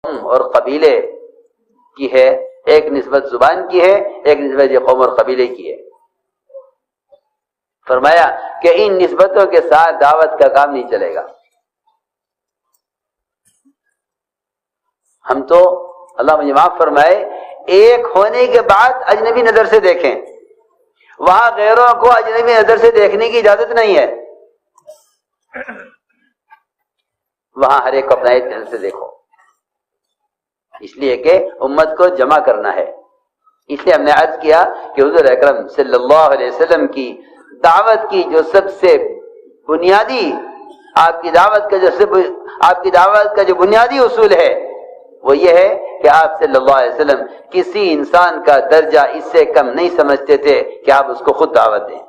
اور قبیلے کی ہے، ایک نسبت زبان کی ہے، ایک نسبت یہ قوم اور قبیلے کی ہے۔ فرمایا کہ ان نسبتوں کے ساتھ دعوت کا کام نہیں چلے گا۔ ہم تو اللہ مجھے معاف فرمائے ایک ہونے کے بعد اجنبی نظر سے دیکھیں، وہاں غیروں کو اجنبی نظر سے دیکھنے کی اجازت نہیں ہے، وہاں ہر ایک کو اپنا ایک نظر سے دیکھو، اس لیے کہ امت کو جمع کرنا ہے۔ اس لیے ہم نے عرض کیا کہ حضور اکرم صلی اللہ علیہ وسلم کی دعوت کی جو سب سے بنیادی آپ کی دعوت کا جو بنیادی اصول ہے وہ یہ ہے کہ آپ صلی اللہ علیہ وسلم کسی انسان کا درجہ اس سے کم نہیں سمجھتے تھے کہ آپ اس کو خود دعوت دیں۔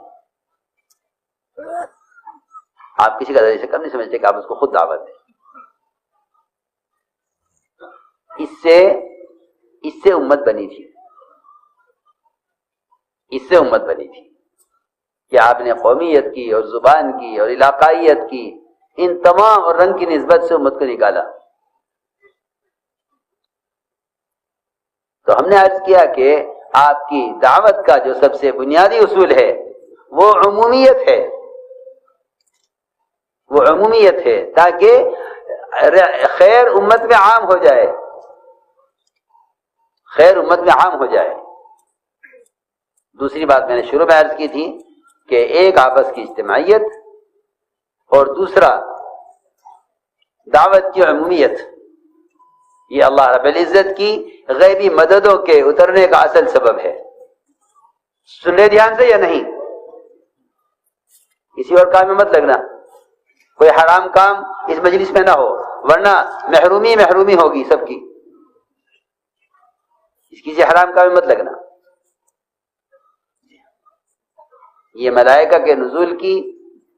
آپ کسی کا درجہ سے کم نہیں سمجھتے کہ آپ اس کو خود دعوت دیں۔ اس سے امت بنی تھی، اس سے امت بنی تھی کہ آپ نے قومیت کی اور زبان کی اور علاقائیت کی ان تمام اور رنگ کی نسبت سے امت کو نکالا۔ تو ہم نے عرض کیا کہ آپ کی دعوت کا جو سب سے بنیادی اصول ہے وہ عمومیت ہے، وہ عمومیت ہے تاکہ خیر امت میں عام ہو جائے، خیر امت میں عام ہو جائے۔ دوسری بات میں نے شروع میں عرض کی تھی کہ ایک آپس کی اجتماعیت اور دوسرا دعوت کی عمومیت، یہ اللہ رب العزت کی غیبی مددوں کے اترنے کا اصل سبب ہے۔ سن لے دھیان سے یا نہیں؟ کسی اور کام میں مت لگنا، کوئی حرام کام اس مجلس میں نہ ہو، ورنہ محرومی ہوگی سب کی۔ کسی حرام کام میں مت لگنا۔ یہ ملائکہ کے نزول کی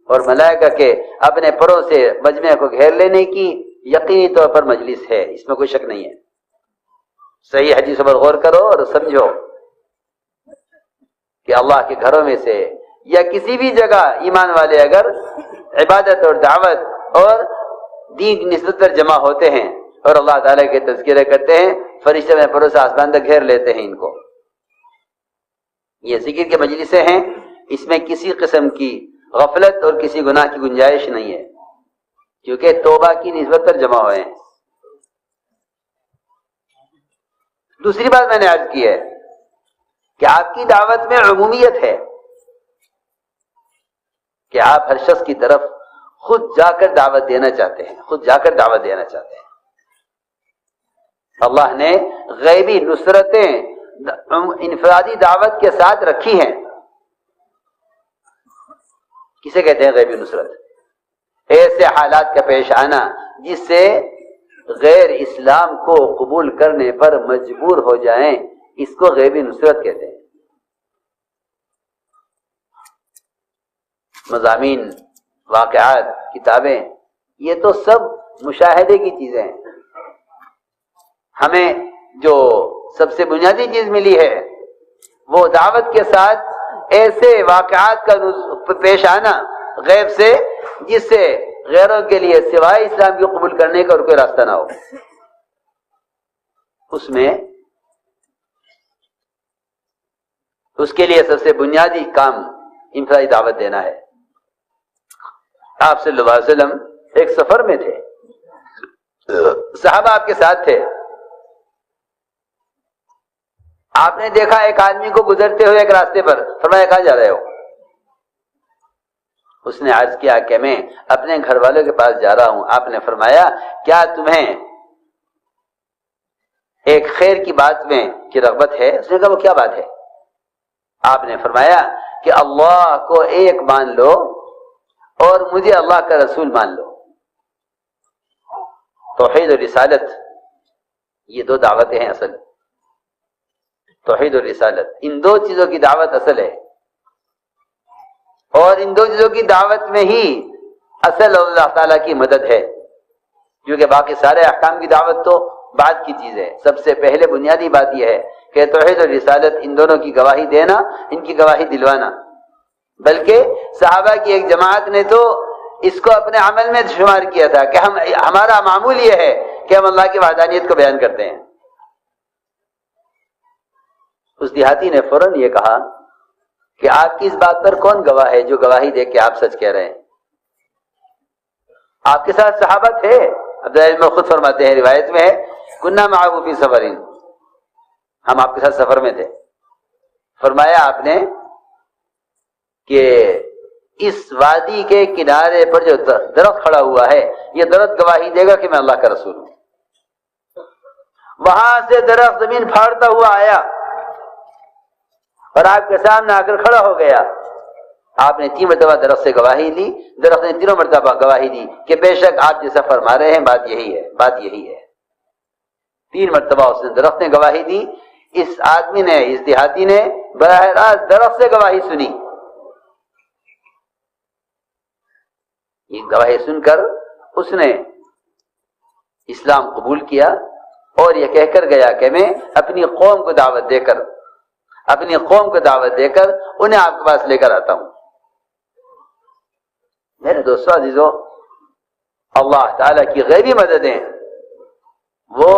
اور ملائکہ کے اپنے پروں سے مجمع کو گھیر لینے کی یقینی طور پر مجلس ہے، اس میں کوئی شک نہیں ہے۔ صحیح حدیث پر غور کرو اور سمجھو کہ اللہ کے گھروں میں سے یا کسی بھی جگہ ایمان والے اگر عبادت اور دعوت اور دین کی نسبت پر جمع ہوتے ہیں اور اللہ تعالیٰ کے تذکرے کرتے ہیں، فرشتے میں پروں سے آسمان تک گھیر لیتے ہیں ان کو۔ یہ ذکر کے مجلسیں ہیں، اس میں کسی قسم کی غفلت اور کسی گناہ کی گنجائش نہیں ہے، کیونکہ توبہ کی نسبت پر جمع ہوئے ہیں۔ دوسری بات میں نے عرض کی ہے کہ آپ کی دعوت میں عمومیت ہے کہ آپ ہر شخص کی طرف خود جا کر دعوت دینا چاہتے ہیں، خود جا کر دعوت دینا چاہتے ہیں۔ اللہ نے غیبی نصرتیں انفرادی دعوت کے ساتھ رکھی ہیں۔ کسے کہتے ہیں غیبی نصرت؟ ایسے حالات کا پیش آنا جس سے غیر اسلام کو قبول کرنے پر مجبور ہو جائیں، اس کو غیبی نصرت کہتے ہیں۔ مضامین، واقعات، کتابیں، یہ تو سب مشاہدے کی چیزیں ہیں۔ ہمیں جو سب سے بنیادی چیز ملی ہے وہ دعوت کے ساتھ ایسے واقعات کا پیش آنا غیب سے جس سے غیروں کے لیے سوائے اسلام کو قبول کرنے کا اور کوئی راستہ نہ ہو۔ اس کے لیے سب سے بنیادی کام انفرادی دعوت دینا ہے۔ آپ صلی اللہ علیہ وسلم ایک سفر میں تھے، صحابہ آپ کے ساتھ تھے۔ آپ نے دیکھا ایک آدمی کو گزرتے ہوئے ایک راستے پر، فرمایا کہاں جا رہے ہو؟ اس نے عرض کیا کہ میں اپنے گھر والوں کے پاس جا رہا ہوں۔ آپ نے فرمایا کیا تمہیں ایک خیر کی بات میں کی رغبت ہے؟ اس نے کہا وہ کیا بات ہے؟ آپ نے فرمایا کہ اللہ کو ایک مان لو اور مجھے اللہ کا رسول مان لو۔ توحید اور رسالت، یہ دو دعوتیں ہیں اصل۔ توحید اور رسالت، ان دو چیزوں کی دعوت اصل ہے، اور ان دو چیزوں کی دعوت میں ہی اصل اللہ تعالیٰ کی مدد ہے، کیونکہ باقی سارے احکام کی دعوت تو بعد کی چیز ہے۔ سب سے پہلے بنیادی بات یہ ہے کہ توحید اور رسالت، ان دونوں کی گواہی دینا، ان کی گواہی دلوانا۔ بلکہ صحابہ کی ایک جماعت نے تو اس کو اپنے عمل میں شمار کیا تھا کہ ہمارا معمول یہ ہے کہ ہم اللہ کی وحدانیت کو بیان کرتے ہیں۔ اس دیہاتی نے فوراً یہ کہا کہ آپ کی اس بات پر کون گواہ ہے جو گواہی دے کہ آپ سچ کہہ رہے ہیں؟ آپ کے ساتھ صحابہ تھے؟ عبداللہ بن خود فرماتے ہیں، روایت میں ہے، کننا معه فی سفرین، ہم آپ کے ساتھ سفر میں تھے۔ فرمایا آپ نے کہ اس وادی کے کنارے پر جو درخت کھڑا ہوا ہے، یہ درخت گواہی دے گا کہ میں اللہ کا رسول ہوں۔ وہاں سے درخت زمین پھاڑتا ہوا آیا اور آپ کے سامنے آ کر کھڑا ہو گیا۔ آپ نے 3 مرتبہ درخت سے گواہی لی، درخت نے 3 مرتبہ گواہی دی کہ بے شک آپ جیسا فرما رہے ہیں بات یہی ہے، بات یہی ہے۔ 3 مرتبہ اس نے درخت نے گواہی دی۔ اس آدمی نے، اس دیہاتی نے براہ راست درخت سے گواہی سنی۔ یہ گواہی سن کر اس نے اسلام قبول کیا اور یہ کہہ کر گیا کہ میں اپنی قوم کو دعوت دے کر انہیں آپ کے پاس لے کر آتا ہوں۔ میرے دوستو عزیزو، اللہ تعالیٰ کی غیبی مددیں وہ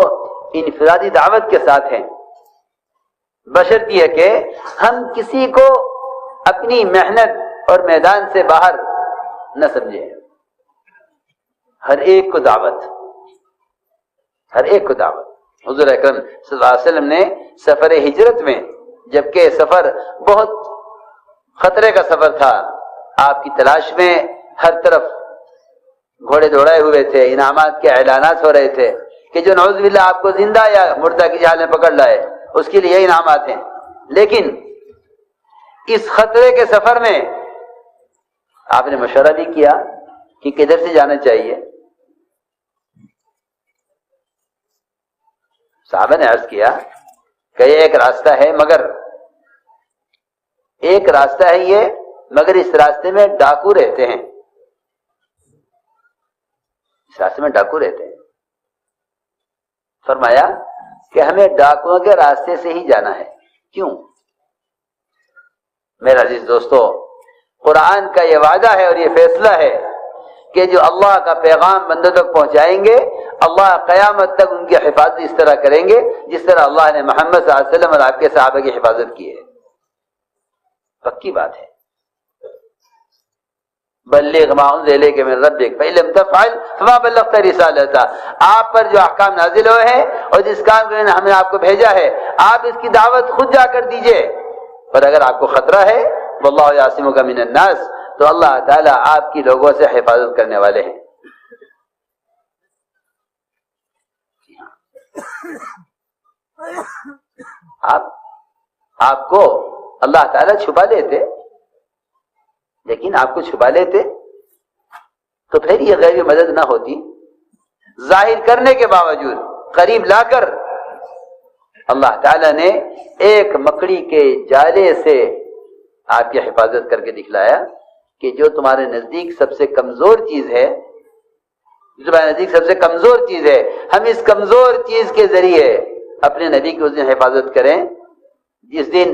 انفرادی دعوت کے ساتھ ہیں، بشرطیہ کہ ہم کسی کو اپنی محنت اور میدان سے باہر نہ سمجھیں۔ ہر ایک کو دعوت، ہر ایک کو دعوت۔ حضور اکرم صلی اللہ علیہ وسلم نے سفر ہجرت میں، جبکہ سفر بہت خطرے کا سفر تھا، آپ کی تلاش میں ہر طرف گھوڑے دوڑائے ہوئے تھے، انعامات کے اعلانات ہو رہے تھے کہ جو نعوذ باللہ آپ کو زندہ یا مردہ کی حال میں پکڑ لائے اس کے لیے انعامات ہیں۔ لیکن اس خطرے کے سفر میں آپ نے مشورہ بھی کیا کہ کدھر سے جانا چاہیے۔ صحابہ نے عرض کیا کہ یہ ایک راستہ ہے، مگر اس راستے میں ڈاکو رہتے ہیں، اس راستے میں ڈاکو رہتے ہیں۔ فرمایا کہ ہمیں ڈاکوؤں کے راستے سے ہی جانا ہے۔ کیوں؟ میرا عزیز دوستو، قرآن کا یہ وعدہ ہے اور یہ فیصلہ ہے کہ جو اللہ کا پیغام بندوں تک پہنچائیں گے، اللہ قیامت تک ان کی حفاظت اس طرح کریں گے جس طرح اللہ نے محمد صلی اللہ علیہ وسلم اور آپ کے صحابہ کی حفاظت کی ہے۔ پکی بات ہے۔ بلغ ما انزل الیک من ربک فإن لم تفعل فما بلغت رسالتہ، آپ پر جو احکام نازل ہوئے ہیں اور جس کام کے لیے ہم نے آپ کو بھیجا ہے، آپ اس کی دعوت خود جا کر دیجئے، اور اگر آپ کو خطرہ ہے واللہ یعصمک من الناس، تو اللہ تعالیٰ آپ کی لوگوں سے حفاظت کرنے والے ہیں۔ آپ کو اللہ تعالیٰ چھپا لیتے، لیکن آپ کو چھپا لیتے تو پھر یہ غیبی مدد نہ ہوتی۔ ظاہر کرنے کے باوجود قریب لا کر اللہ تعالیٰ نے ایک مکڑی کے جالے سے آپ کی حفاظت کر کے دکھلایا کہ جو تمہارے نزدیک سب سے کمزور چیز ہے، ہم اس کمزور چیز کے ذریعے اپنے نبی کی اس دن حفاظت کریں جس دن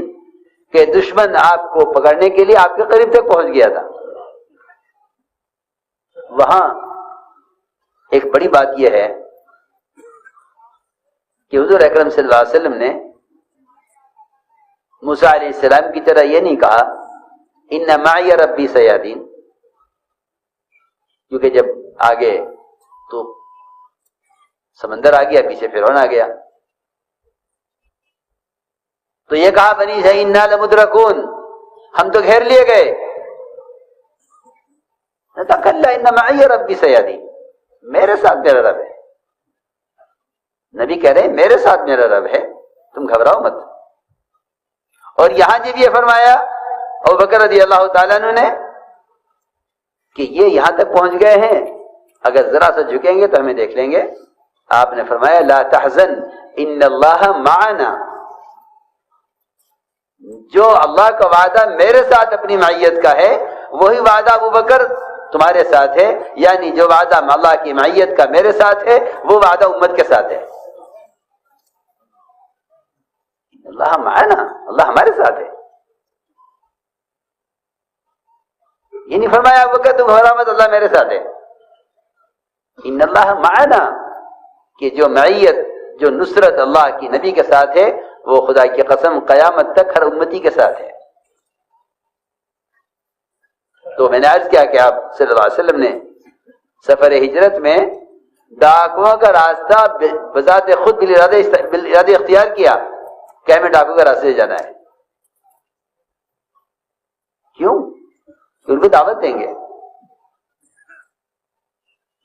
کہ دشمن آپ کو پکڑنے کے لیے آپ کے قریب تک پہنچ گیا تھا۔ وہاں ایک بڑی بات یہ ہے کہ حضور اکرم صلی اللہ علیہ وسلم نے موسیٰ علیہ السلام کی طرح یہ نہیں کہا ان معی ربی سیہدین، کیونکہ جب آگے تو سمندر آ گیا، پیچھے فرعون آ گیا، تو یہ کہا بنی اسرائیل انا لمدرکون، ہم تو گھیر لیے گئے۔ کلا ان معی ربی سیہدین، میرے ساتھ میرا رب ہے۔ نبی کہہ رہے ہیں میرے ساتھ میرا رب ہے، تم گھبراؤ مت۔ اور یہاں جب یہ فرمایا ابوبکر رضی اللہ تعالیٰ عنہ نے کہ یہ یہاں تک پہنچ گئے ہیں، اگر ذرا سا جھکیں گے تو ہمیں دیکھ لیں گے، آپ نے فرمایا لا تحزن ان اللہ معنا، جو اللہ کا وعدہ میرے ساتھ اپنی معیت کا ہے وہی وعدہ ابوبکر تمہارے ساتھ ہے، یعنی جو وعدہ اللہ کی معیت کا میرے ساتھ ہے وہ وعدہ امت کے ساتھ ہے۔ اللہ معنا، اللہ ہمارے ساتھ ہے، یہ نہیں فرمایا ابوبکر تم گھبراؤ مت، اللہ میرے ساتھ ہے۔ ان اللہ معنا، کہ جو معیت، جو نصرت اللہ کی نبی کے ساتھ ہے وہ خدا کی قسم قیامت تک ہر امتی کے ساتھ ہے۔ تو میں نے عرض کیا کہ آپ صلی اللہ علیہ وسلم نے سفر ہجرت میں ڈاکوؤں کا راستہ بذات خود بالارادہ اختیار کیا کہ ہمیں ڈاکو کا راستے سے جانا ہے۔ کیوں؟ ان کو دعوت دیں گے۔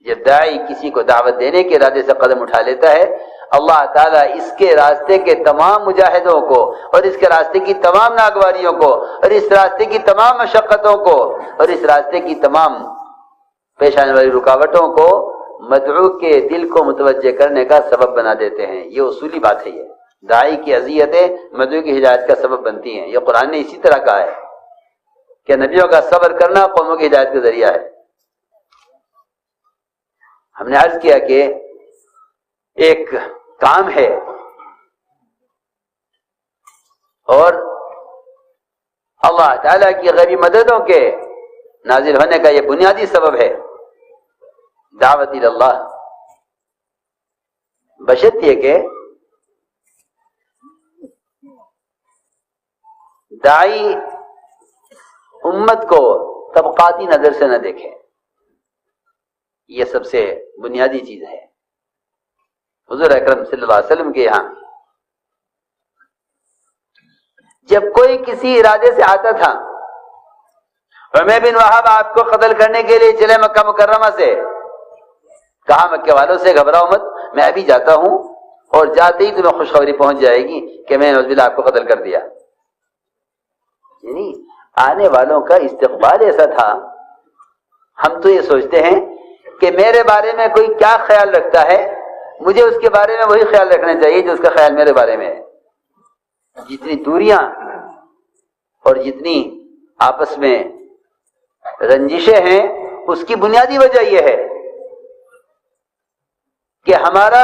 جب داعی کسی کو دعوت دینے کے ارادے سے قدم اٹھا لیتا ہے، اللہ تعالیٰ اس کے راستے کے تمام مجاہدوں کو اور اس کے راستے کی تمام ناگواریوں کو اور اس راستے کی تمام مشقتوں کو اور اس راستے کی تمام پیش آنے والی رکاوٹوں کو مدعو کے دل کو متوجہ کرنے کا سبب بنا دیتے ہیں۔ یہ اصولی بات ہے۔ یہ داعی کی اذیتیں مدعو کی ہدایت کا سبب بنتی ہیں۔ یہ قرآن نے اسی طرح کہا ہے کہ نبیوں کا صبر کرنا قوموں کی ہدایت کا ذریعہ ہے۔ ہم نے عرض کیا کہ ایک کام ہے اور اللہ تعالیٰ کی غیبی مددوں کے نازل ہونے کا یہ بنیادی سبب ہے دعوت اللہ، بشرط یہ کہ داعی امت کو طبقاتی نظر سے نہ دیکھے۔ یہ سب سے بنیادی چیز ہے۔ حضور اکرم صلی اللہ علیہ وسلم کے یہاں جب کوئی کسی ارادے سے آتا تھا، عمیر بن وہاب آپ کو قتل کرنے کے لیے چلے مکہ مکرمہ سے، کہا مکے والوں سے گھبراؤ مت، میں ابھی جاتا ہوں اور جاتے ہی تمہیں خوشخبری پہنچ جائے گی کہ میں نے آپ کو قتل کر دیا۔ یعنی آنے والوں کا استقبال ایسا تھا، ہم تو یہ سوچتے ہیں کہ میرے بارے میں کوئی کیا خیال رکھتا ہے، مجھے اس کے بارے میں وہی خیال رکھنا چاہیے جو اس کا خیال میرے بارے میں ہے۔ جتنی دوریاں اور جتنی آپس میں رنجشیں ہیں، اس کی بنیادی وجہ یہ ہے کہ ہمارا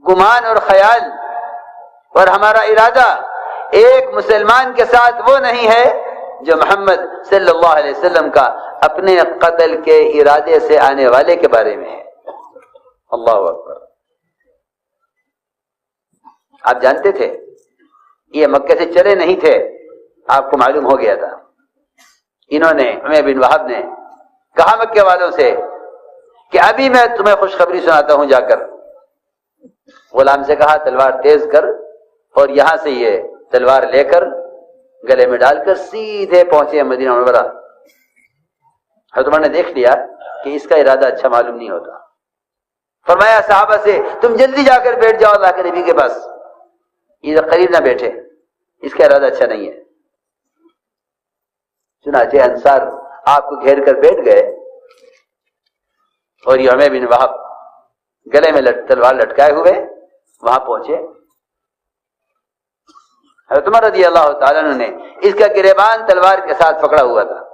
گمان اور خیال اور ہمارا ارادہ ایک مسلمان کے ساتھ وہ نہیں ہے جو محمد صلی اللہ علیہ وسلم کا اپنے قتل کے ارادے سے آنے والے کے بارے میں ہے۔ اللہ اکبر۔ آپ جانتے تھے یہ مکے سے چلے نہیں تھے، آپ کو معلوم ہو گیا تھا۔ انہوں نے عمیر بن وہب نے کہا مکے والوں سے کہ ابھی میں تمہیں خوشخبری سناتا ہوں، جا کر غلام سے کہا تلوار تیز کر، اور یہاں سے یہ تلوار لے کر گلے میں ڈال کر سیدھے پہنچے مدینہ منورہ۔ حضرت عمر نے دیکھ لیا کہ اس کا ارادہ اچھا معلوم نہیں ہوتا، فرمایا صحابہ سے تم جلدی جا کر بیٹھ جاؤ اللہ کے نبی کے پاس، ادھر قریب نہ بیٹھے، اس کا ارادہ اچھا نہیں ہے۔ چنانچہ انصار آپ کو گھیر کر بیٹھ گئے اور یہ عمیر بن وہب گلے میں تلوار لٹکائے ہوئے وہاں پہنچے۔ حضرت عمر رضی اللہ تعالیٰ عنہ نے اس کا گریبان تلوار کے ساتھ پکڑا ہوا تھا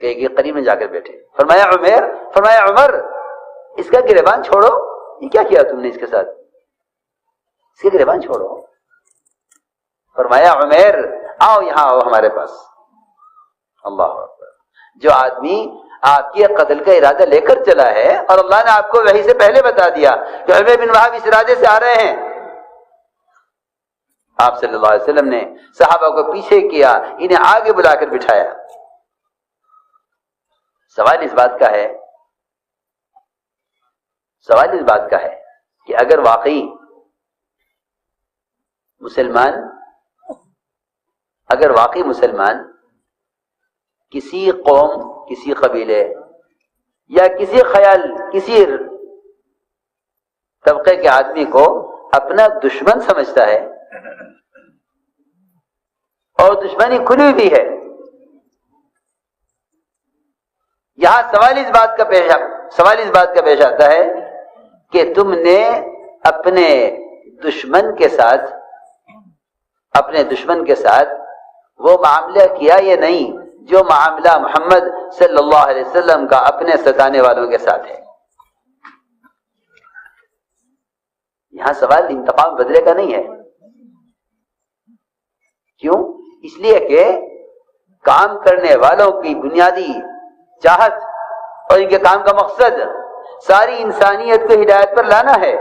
کہ یہ قریب میں جا کر بیٹھے۔ فرمایا عمر اس کا گریبان چھوڑو، یہ کیا کیا تم نے اس کے ساتھ، اس کے گریبان چھوڑو۔ فرمایا عمیر آؤ یہاں آؤ ہمارے پاس۔ اللہ اکبر۔ جو آدمی آپ کے قتل کا ارادہ لے کر چلا ہے اور اللہ نے آپ کو وحی سے پہلے بتا دیا کہ عمیر بن وہب اس ارادے سے آ رہے ہیں، آپ صلی اللہ علیہ وسلم نے صحابہ کو پیچھے کیا، انہیں آگے بلا کر بٹھایا۔ سوال اس بات کا ہے کہ اگر واقعی مسلمان کسی قوم، کسی قبیلے یا کسی طبقے کے آدمی کو اپنا دشمن سمجھتا ہے اور دشمنی کھلی ہوئی ہے، یہاں سوال اس بات کا پیش آتا ہے کہ تم نے اپنے دشمن کے ساتھ وہ معاملہ کیا یا نہیں جو معاملہ محمد صلی اللہ علیہ وسلم کا اپنے ستانے والوں کے ساتھ ہے۔ یہاں سوال انتقام بدلے کا نہیں ہے۔ کیوں؟ اس لیے کہ کام کرنے والوں کی بنیادی چاہت اور ان کے کام کا مقصد ساری انسانیت کو ہدایت پر لانا ہے.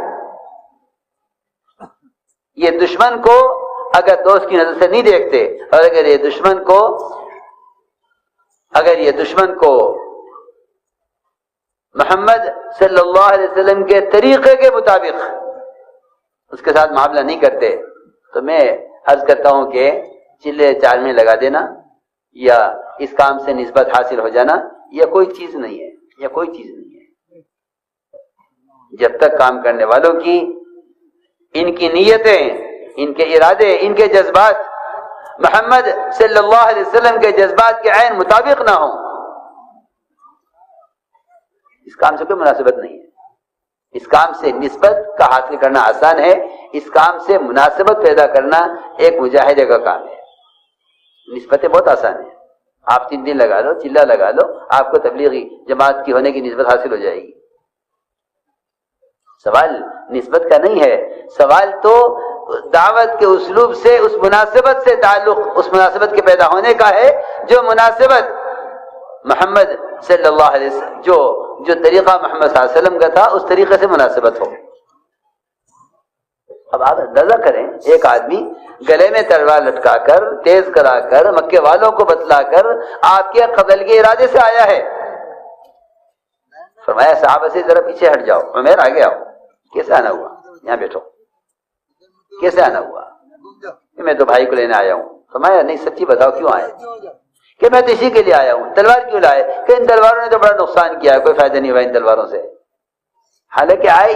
یہ دشمن کو اگر دوست کی نظر سے نہیں دیکھتے، اور اگر یہ دشمن کو محمد صلی اللہ علیہ وسلم کے طریقے کے مطابق اس کے ساتھ معاملہ نہیں کرتے، تو میں عرض کرتا ہوں کہ چلے چار میں لگا دینا یا اس کام سے نسبت حاصل ہو جانا یہ کوئی چیز نہیں ہے، یہ کوئی چیز نہیں ہے. جب تک کام کرنے والوں کی، ان کی نیتیں، ان کے ارادے، ان کے جذبات محمد صلی اللہ علیہ وسلم کے جذبات کے عین مطابق نہ ہوں، اس کام سے کوئی مناسبت نہیں ہے. اس کام سے نسبت کا حاصل کرنا آسان ہے، اس کام سے مناسبت پیدا کرنا ایک مجاہدے کا کام ہے. نسبتیں بہت آسان ہیں، آپ 3 دن لگا لو، چلہ لگا لو، آپ کو تبلیغی جماعت کی ہونے کی نسبت حاصل ہو جائے گی. سوال نسبت کا نہیں ہے، سوال تو دعوت کے اسلوب سے، اس مناسبت سے تعلق، اس مناسبت کے پیدا ہونے کا ہے جو مناسبت محمد صلی اللہ علیہ وسلم جو طریقہ محمد صلی اللہ علیہ وسلم کا تھا اس طریقے سے مناسبت ہو. اب آپ اندازہ کریں، ایک آدمی گلے میں تلوار لٹکا کر، تیز کرا کر، مکے والوں کو بتلا کر آپ کے قتل کے ارادے سے آیا ہے. فرمایا صحابہ سے ذرا پیچھے ہٹ جاؤ، عمیر آگے آؤ. کیسے آنا ہوا؟ یہاں بیٹھو. کیسے آنا ہوا؟ کہ میں تو بھائی کو لینے آیا ہوں. فرمایا نہیں، سچی بتاؤ کیوں آئے؟ کہ میں تو اسی کے لیے آیا ہوں. تلوار کیوں لائے؟ کہ ان تلواروں نے تو بڑا نقصان کیا ہے، کوئی فائدہ نہیں ہوا ان تلواروں سے. حالانکہ آئے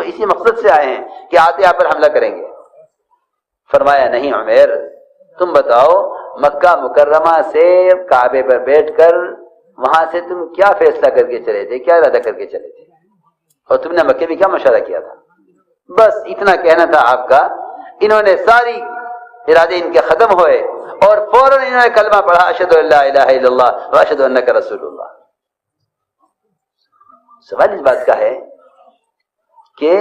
اسی مقصد سے آئے ہیں کہ آتے آپ پر حملہ کریں گے. فرمایا نہیں عمیر، تم بتاؤ مکہ مکرمہ سے کعبے پر بیٹھ کر وہاں سے تم کیا فیصلہ کر کے چلے تھے، کیا ارادہ کر کے چلے تھے، اور تم نے مکے میں کیا مشورہ کیا تھا؟ بس اتنا کہنا تھا آپ کا. انہوں نے ساری ارادے ان کے ختم ہوئے اور فوراً انہوں نے کلمہ پڑھا، اشہد ان لا الہ الا اللہ و اشہد انک رسول اللہ. سوال اس بات کا ہے کہ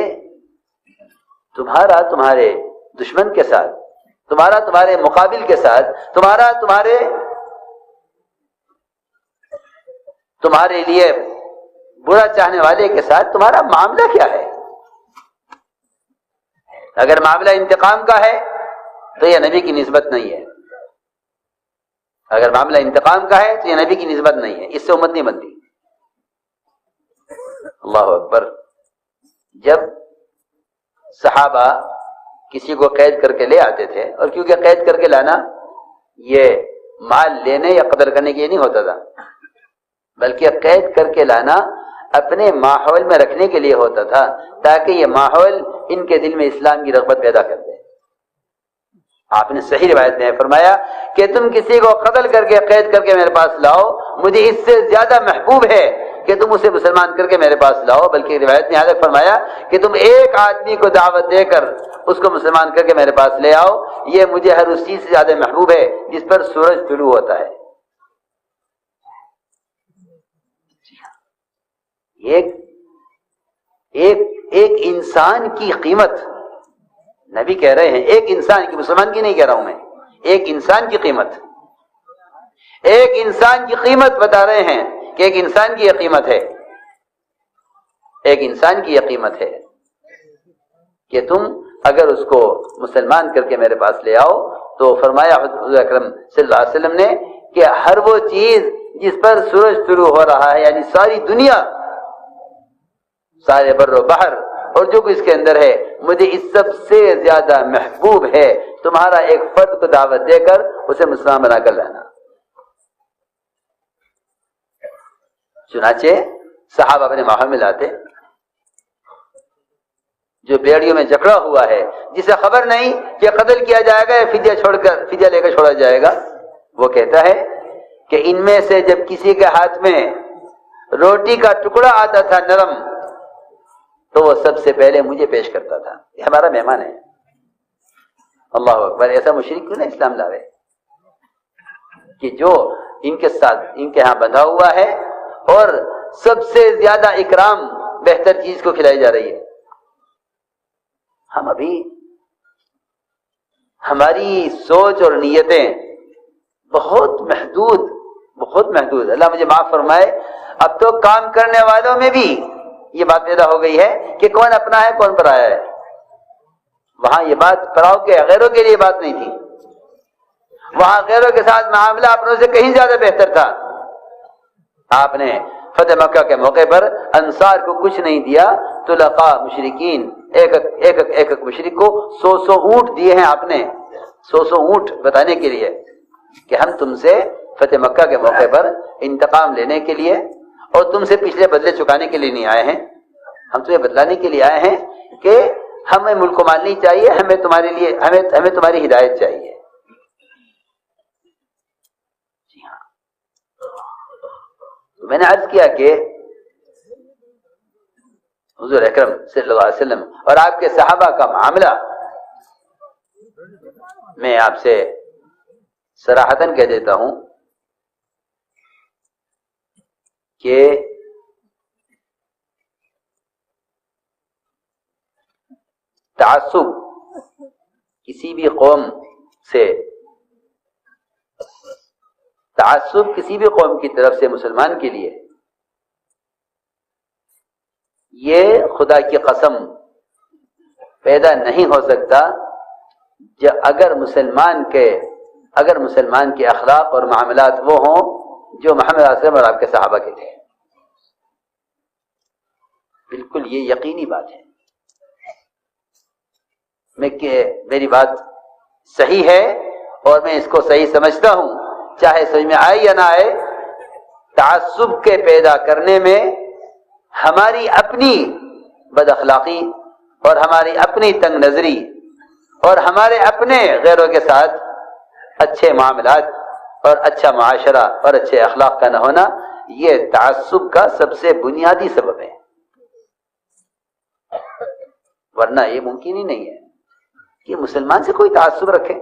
تمہارا تمہارے دشمن کے ساتھ، تمہارا تمہارے مقابل کے ساتھ، تمہارے لیے برا چاہنے والے کے ساتھ تمہارا معاملہ کیا ہے؟ اگر معاملہ انتقام کا ہے تو یہ نبی کی نسبت نہیں ہے. اگر معاملہ انتقام کا ہے تو یہ نبی کی نسبت نہیں ہے، اس سے امت نہیں بنتی. اللہ اکبر. جب صحابہ کسی کو قید کر کے لے آتے تھے، اور کیونکہ قید کر کے لانا یہ مال لینے یا قتل کرنے کے لیے نہیں ہوتا تھا، بلکہ قید کر کے لانا اپنے ماحول میں رکھنے کے لیے ہوتا تھا، تاکہ یہ ماحول ان کے دل میں اسلام کی رغبت پیدا کر دے. آپ نے صحیح روایت میں فرمایا کہ تم کسی کو قتل کر کے قید کر کے میرے پاس لاؤ، مجھے اس سے زیادہ محبوب ہے کہ تم اسے مسلمان کر کے میرے پاس لاؤ. بلکہ روایت نے یہاں تک فرمایا کہ تم ایک آدمی کو دعوت دے کر اس کو مسلمان کر کے میرے پاس لے آؤ، یہ مجھے ہر اس چیز سے زیادہ محبوب ہے جس پر سورج طلوع ہوتا ہے. ایک انسان کی قیمت، نبی کہہ رہے ہیں ایک انسان کی، مسلمان کی نہیں کہہ رہا ہوں میں، ایک انسان کی قیمت، ایک انسان کی قیمت بتا رہے ہیں کہ ایک انسان کی یہ قیمت ہے، ایک انسان کی یہ قیمت ہے کہ تم اگر اس کو مسلمان کر کے میرے پاس لے آؤ. تو فرمایا حضور اکرم صلی اللہ علیہ وسلم نے کہ ہر وہ چیز جس پر سورج طلوع ہو رہا ہے، یعنی ساری دنیا، سارے بر و بحر اور جو کچھ اس کے اندر ہے، مجھے اس سب سے زیادہ محبوب ہے تمہارا ایک فرد کو دعوت دے کر اسے مسلمان بنا کر لانا. چنانچہ صحابہ اپنے ماحول میں لاتے، جو بیڑیوں میں جکڑا ہوا ہے، جسے خبر نہیں کہ قتل کیا جائے گا یا فدیہ لے کر چھوڑا جائے گا، وہ کہتا ہے کہ ان میں سے جب کسی کے ہاتھ میں روٹی کا ٹکڑا آتا تھا نرم، تو وہ سب سے پہلے مجھے پیش کرتا تھا. یہ ہمارا مہمان ہے. اللہ اکبر. ایسا مشرک کیوں نہ اسلام لاوے کہ جو ان کے ساتھ ان کے ہاں بندھا ہوا ہے اور سب سے زیادہ اکرام بہتر چیز کو کھلائی جا رہی ہے. ہم ابھی ہماری سوچ اور نیتیں بہت محدود. اللہ مجھے معاف فرمائے، اب تو کام کرنے والوں میں بھی یہ بات پیدا ہو گئی ہے کہ کون اپنا ہے کون پرایا ہے. وہاں یہ بات پراؤ کے غیروں کے لیے بات نہیں تھی. وہاں غیروں کے ساتھ معاملہ اپنوں سے کہیں زیادہ بہتر تھا. آپ نے فتح مکہ کے موقع پر انصار کو کچھ نہیں دیا، طلقاء مشرکین ایک مشرک کو 100 اونٹ دیے ہیں آپ نے، 100 اونٹ بتانے کے لیے کہ ہم تم سے فتح مکہ کے موقع پر انتقام لینے کے لیے اور تم سے پچھلے بدلے چکانے کے لیے نہیں آئے ہیں، ہم تمہیں بتلانے کے لیے آئے ہیں کہ ہمیں ملک و مال نہیں چاہیے، ہمیں تمہارے لیے ہمیں تمہاری ہدایت چاہیے. جی ہاں، تو میں نے عرض کیا کہ حضور اکرم صلی اللہ علیہ وسلم اور آپ کے صحابہ کا معاملہ میں آپ سے صراحتاً کہہ دیتا ہوں کہ تعصب کسی بھی قوم کی طرف سے مسلمان کے لیے یہ خدا کی قسم پیدا نہیں ہو سکتا اگر مسلمان کے اخلاق اور معاملات وہ ہوں جو محمد صلی اللہ علیہ وسلم اور آپ کے صحابہ کے تھے. بالکل یہ یقینی بات ہے. میری بات صحیح ہے اور میں اس کو صحیح سمجھتا ہوں، چاہے سمجھ میں آئے یا نہ آئے. تعصب کے پیدا کرنے میں ہماری اپنی بد اخلاقی اور ہماری اپنی تنگ نظری اور ہمارے اپنے غیروں کے ساتھ اچھے معاملات اور اچھا معاشرہ اور اچھے اخلاق کا نہ ہونا، یہ تعصب کا سب سے بنیادی سبب ہے. ورنہ یہ ممکن ہی نہیں ہے کہ مسلمان سے کوئی تعصب رکھے.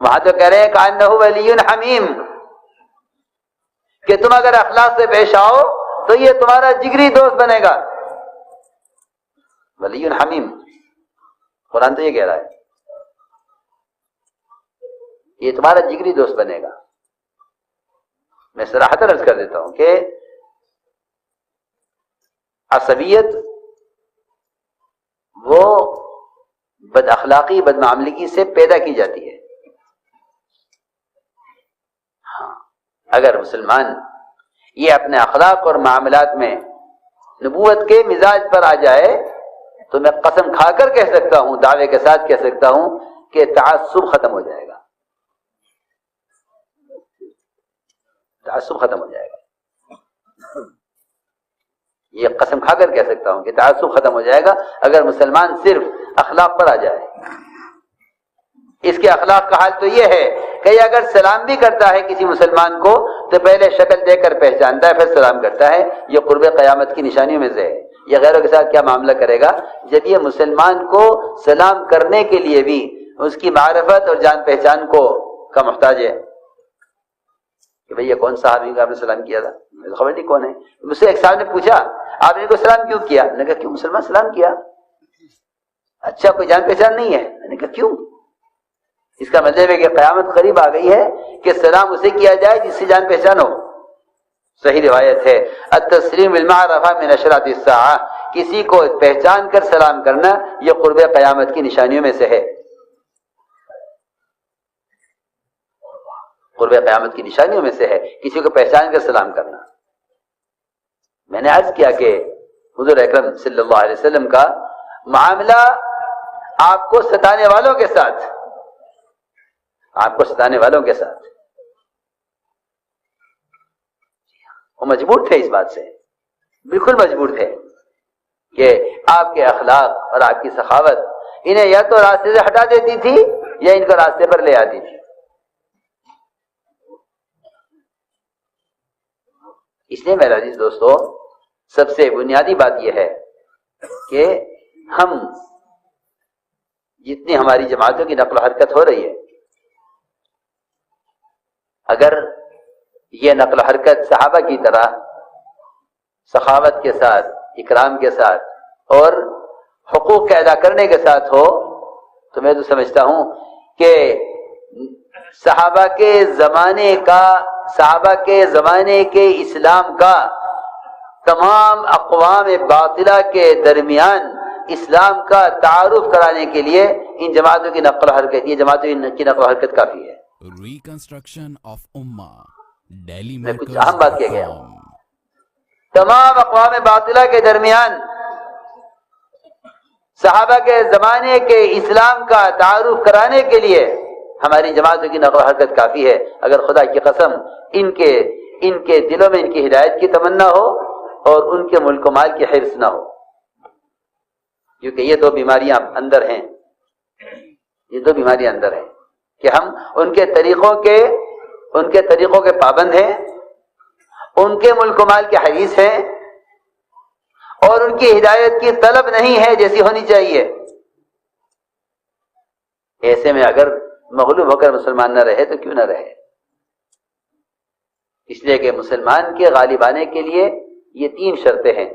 وہاں تو کہہ رہے ہیں کأنہ ولی حمیم، کہ تم اگر اخلاق سے پیش آؤ تو یہ تمہارا جگری دوست بنے گا. ولی حمیم، قرآن تو یہ کہہ رہا ہے یہ تمہارا جگری دوست بنے گا. میں صراحتاً عرض کر دیتا ہوں کہ عصبیت وہ بد اخلاقی بد معاملگی سے پیدا کی جاتی ہے. ہاں، اگر مسلمان یہ اپنے اخلاق اور معاملات میں نبوت کے مزاج پر آ جائے تو میں قسم کھا کر کہہ سکتا ہوں، دعوے کے ساتھ کہہ سکتا ہوں کہ تعصب ختم ہو جائے گا. تعصب ختم ہو جائے گا. یہ قسم کھا کر کہہ سکتا ہوں کہ تعصب ختم ہو جائے گا اگر مسلمان صرف اخلاق پر آ جائے. اس کے اخلاق کا حال تو یہ ہے کہ یہ اگر سلام بھی کرتا ہے کسی مسلمان کو تو پہلے شکل دیکھ کر پہچانتا ہے پھر سلام کرتا ہے. یہ قرب قیامت کی نشانیوں میں سے ہے. یہ غیروں کے ساتھ کیا معاملہ کرے گا جب یہ مسلمان کو سلام کرنے کے لیے بھی اس کی معرفت اور جان پہچان کا محتاج ہے کہ بھئی یہ کون صحابی کو آپ نے سلام کیا تھا؟ مجھے خبر نہیں کون ہے. مجھ سے ایک صاحب نے پوچھا آپ نے کو سلام کیوں کیا؟ میں نے کہا کیوں مسلمان سلام کیا؟ اچھا کوئی جان پہچان نہیں ہے؟ میں نے کہا کیوں؟ اس کا مطلب ہے کہ قیامت قریب آ گئی ہے کہ سلام اسے کیا جائے جس سے جان پہچان ہو. صحیح روایت ہے التسلیم بالمعرفہ من اشراط الساعہ، کسی کو پہچان کر سلام کرنا یہ قرب قیامت کی نشانیوں میں سے ہے. قرب قیامت کی نشانیوں میں سے ہے کسی کو پہچان کر سلام کرنا. میں نے عرض کیا کہ حضور اکرم صلی اللہ علیہ وسلم کا معاملہ آپ کو ستانے والوں کے ساتھ وہ مجبور تھے اس بات سے، بالکل مجبور تھے کہ آپ کے اخلاق اور آپ کی سخاوت انہیں یا تو راستے سے ہٹا دیتی تھی یا ان کو راستے پر لے آتی تھی. اس لیے میرے عزیز دوستو، سب سے بنیادی بات یہ ہے کہ ہم جتنی ہماری جماعتوں کی نقل و حرکت ہو رہی ہے، اگر یہ نقل و حرکت صحابہ کی طرح سخاوت کے ساتھ، اکرام کے ساتھ اور حقوق کے ادا کرنے کے ساتھ ہو تو میں تو سمجھتا ہوں کہ صحابہ کے زمانے کے اسلام کا تمام اقوام باطلہ کے درمیان اسلام کا تعارف کرانے کے لیے ان جماعتوں کی نقل و حرکت، یہ جماعتوں کی نقل و حرکت کافی ہے۔ ریکنسٹرکشن آف امہ ڈیلی میں کچھ اہم بات کیا گیا ہوں۔ تمام اقوام باطلہ کے درمیان صحابہ کے زمانے کے اسلام کا تعارف کرانے کے لیے ہماری جماعتوں کی نقل و حرکت کافی ہے۔ اگر خدا کی قسم ان کے دلوں میں ان کی ہدایت کی تمنا ہو اور ان کے ملک و مال کی حرص نہ ہو، کیونکہ یہ دو بیماریاں اندر ہیں، یہ دو بیماریاں اندر ہیں کہ ہم ان کے طریقوں کے پابند ہیں، ان کے ملک و مال کے حریص ہیں، اور ان کی ہدایت کی طلب نہیں ہے جیسی ہونی چاہیے۔ ایسے میں اگر مغلوب ہو کر مسلمان نہ رہے تو کیوں نہ رہے؟ اس لیے کہ مسلمان کے غالب آنے کے لیے یہ 3 شرطیں ہیں۔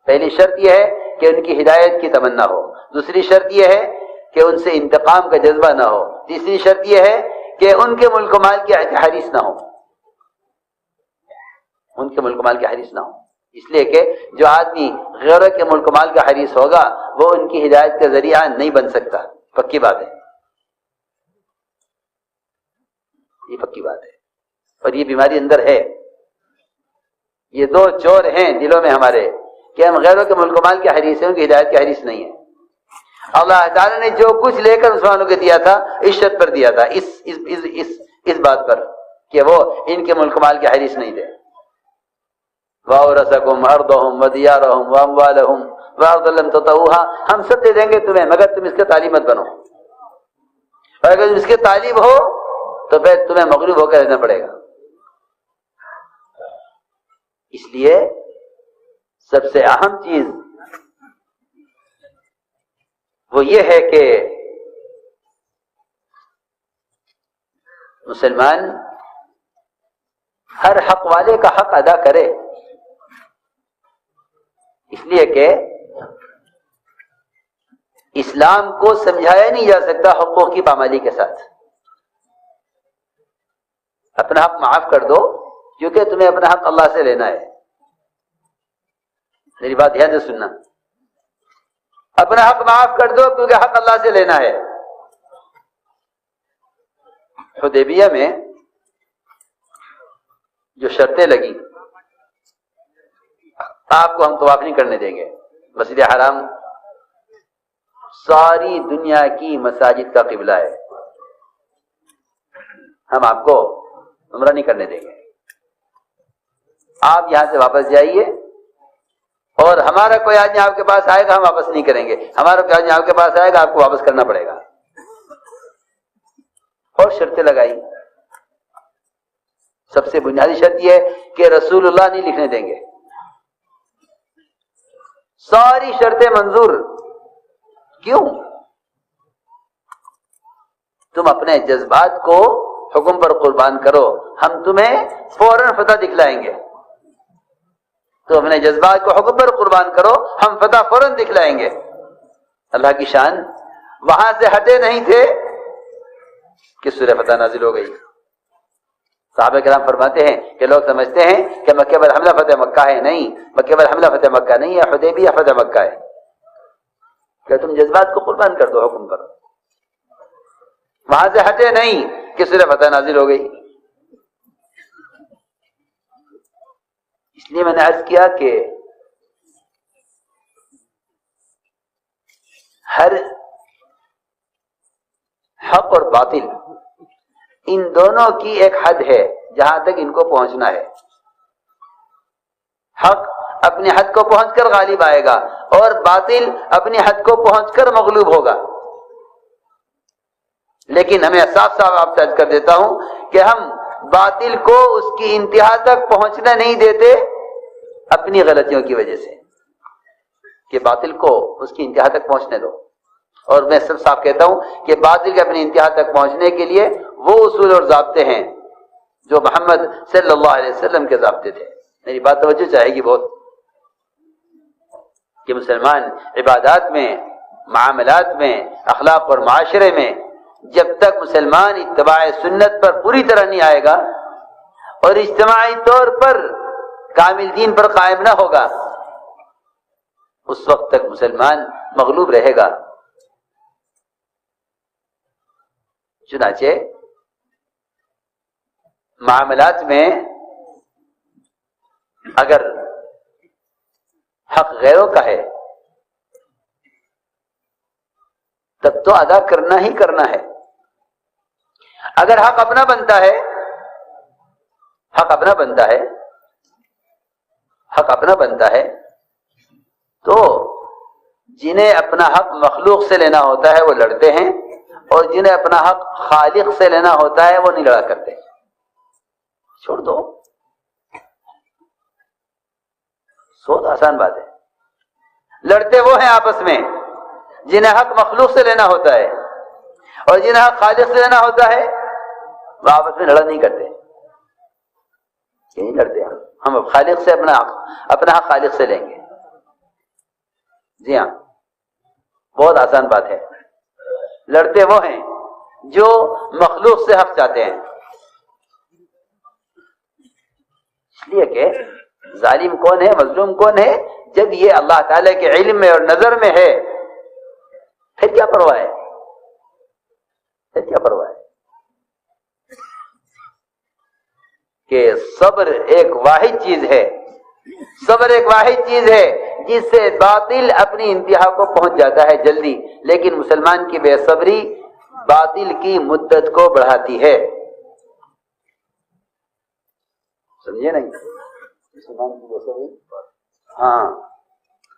پہلی شرط یہ ہے کہ ان کی ہدایت کی تمنا ہو، دوسری شرط یہ ہے کہ ان سے انتقام کا جذبہ نہ ہو، تیسری شرط یہ ہے کہ ان کے ملک و مال کی حریص نہ ہو، ان کے ملک و مال کی حریص نہ ہو۔ اس لیے کہ جو آدمی غیروں کے ملک و مال کا حریص ہوگا وہ ان کی ہدایت کا ذریعہ نہیں بن سکتا، پکی بات ہے، یہ پکی بات ہے، اور یہ بیماری اندر ہے۔ یہ 2 چور ہیں دلوں میں ہمارے کہ ہم غیروں کے ملک و مال کے حریص ہیں، ان کی ہدایت کے حریص نہیں ہیں۔ اللہ تعالیٰ نے جو کچھ لے کر مسلمانوں کو دیا تھا اس شرط پر دیا تھا، اس بات پر کہ وہ ان کے ملک و مال کے حریص نہیں تھے۔ وَأَوْرَثَكُمْ أَرْضَهُمْ وَدِيَارَهُمْ وَأَمْوَالَهُمْ وَأَرْضًا لَّمْ تَطَئُوهَا، ہم سب دے دیں گے تمہیں مگر تم اس کے طالب مت بنو، اور اگر تم اس کے طالب ہو تو پھر تمہیں مغلوب ہو کر رہنا پڑے گا۔ اس لیے سب سے اہم چیز وہ یہ ہے کہ مسلمان ہر حق والے کا حق ادا کرے، اس لیے کہ اسلام کو سمجھایا نہیں جا سکتا حقوق کی پامالی کے ساتھ۔ اپنا حق معاف کر دو کیونکہ تمہیں اپنا حق اللہ سے لینا ہے۔ میری بات دھیان سے سننا، اپنا حق معاف کر دو کیونکہ حق اللہ سے لینا ہے۔ حدیبیہ میں جو شرطیں لگی، آپ کو ہم طواف نہیں کرنے دیں گے، مسجد حرام ساری دنیا کی مساجد کا قبلہ ہے، ہم آپ کو عمرہ نہیں کرنے دیں گے، آپ یہاں سے واپس جائیے، اور ہمارا کوئی آدمی آپ کے پاس آئے گا ہم واپس نہیں کریں گے، ہمارا کوئی آدمی آپ کے پاس آئے گا آپ کو واپس کرنا پڑے گا۔ اور شرطیں لگائی، سب سے بنیادی شرط یہ ہے کہ رسول اللہ نہیں لکھنے دیں گے۔ ساری شرطیں منظور، کیوں؟ تم اپنے جذبات کو حکم پر قربان کرو، ہم تمہیں فوراً فتح دکھلائیں گے۔ تو اپنے جذبات کو حکم پر قربان کرو، ہم فتح فوراً دکھلائیں گے۔ اللہ کی شان، وہاں سے ہٹے نہیں تھے کہ سورہ فتح نازل ہو گئی۔ صحابہ کرام فرماتے ہیں کہ لوگ سمجھتے ہیں کہ مکہ پر حملہ فتح مکہ ہے، نہیں، مکہ پر حملہ فتح مکہ نہیں ہے، حدیبیہ فتح مکہ ہے۔ کہ تم جذبات کو قربان کر دو حکم پر، وہاں سے ہٹے نہیں کہ سورہ فتح نازل ہو گئی۔ اس لیے میں نے عرض کیا کہ ہر حق اور باطل ان دونوں کی ایک حد ہے جہاں تک ان کو پہنچنا ہے۔ حق اپنے حد کو پہنچ کر غالب آئے گا اور باطل اپنی حد کو پہنچ کر مغلوب ہوگا۔ لیکن ہمیں صاف صاف آپ سے عرض کر دیتا ہوں کہ ہم باطل کو اس کی انتہا تک پہنچنا نہیں دیتے اپنی غلطیوں کی وجہ سے، کہ باطل کو اس کی انتہا تک پہنچنے دو۔ اور میں سب صاف کہتا ہوں کہ باطل کے اپنی انتہا تک پہنچنے کے لیے وہ اصول اور ضابطے ہیں جو محمد صلی اللہ علیہ وسلم کے ضابطے تھے۔ میری بات توجہ چاہے گی بہت، کہ مسلمان عبادات میں، معاملات میں، اخلاق اور معاشرے میں جب تک مسلمان اتباع سنت پر پوری طرح نہیں آئے گا اور اجتماعی طور پر کامل دین پر قائم نہ ہوگا اس وقت تک مسلمان مغلوب رہے گا. چنانچہ معاملات میں اگر حق غیروں کا ہے تب تو ادا کرنا ہی کرنا ہے. اگر حق اپنا بنتا ہے تو جنہیں اپنا حق مخلوق سے لینا ہوتا ہے وہ لڑتے ہیں، اور جنہیں اپنا حق خالق سے لینا ہوتا ہے وہ نہیں لڑا کرتے. چھوڑ دو، بہت آسان بات ہے. لڑتے وہ ہیں آپس میں جنہیں حق مخلوق سے لینا ہوتا ہے، اور جنہیں حق خالق سے لینا ہوتا ہے وہ آپس میں لڑا نہیں کرتے. نہیں لڑتے، ہم خالق سے اپنا حق خالق سے لیں گے. جی ہاں، بہت آسان بات ہے. لڑتے وہ ہیں جو مخلوق سے حق چاہتے ہیں. اس لیے کہ ظالم کون ہے، مظلوم کون ہے؟ جب یہ اللہ تعالیٰ کے علم میں اور نظر میں ہے پھر کیا پرواہ ہے؟ کہ صبر ایک واحد چیز ہے جس سے باطل اپنی انتہا کو پہنچ جاتا ہے جلدی، لیکن مسلمان کی بے صبری باطل کی مدت کو بڑھاتی ہے. سمجھے نہیں؟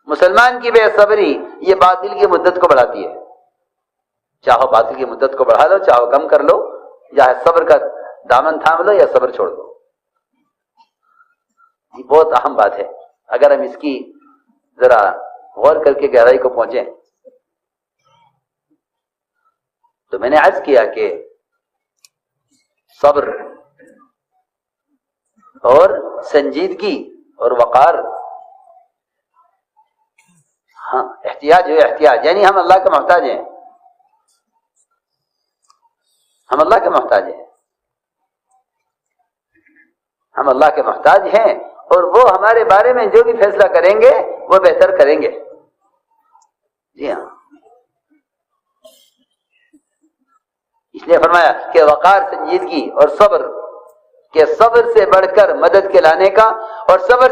مسلمان کی بے صبری یہ باطل کی مدت کو بڑھاتی ہے. چاہو باطل کی مدت کو بڑھا لو، چاہو کم کر لو، یا صبر کا دامن تھام لو یا صبر چھوڑ دو. یہ بہت اہم بات ہے. اگر ہم اس کی ذرا غور کر کے گہرائی کو پہنچیں تو میں نے عرض کیا کہ صبر اور سنجیدگی اور وقار، ہاں احتیاج یعنی ہم اللہ کے محتاج ہیں. ہم اللہ کے محتاج ہیں اور وہ ہمارے بارے میں جو بھی فیصلہ کریں گے وہ بہتر کریں گے. جی ہاں، اس لیے فرمایا کہ وقار، سنجیدگی اور صبر، کہ صبر سے بڑھ کر مدد کے لانے کا، اور صبر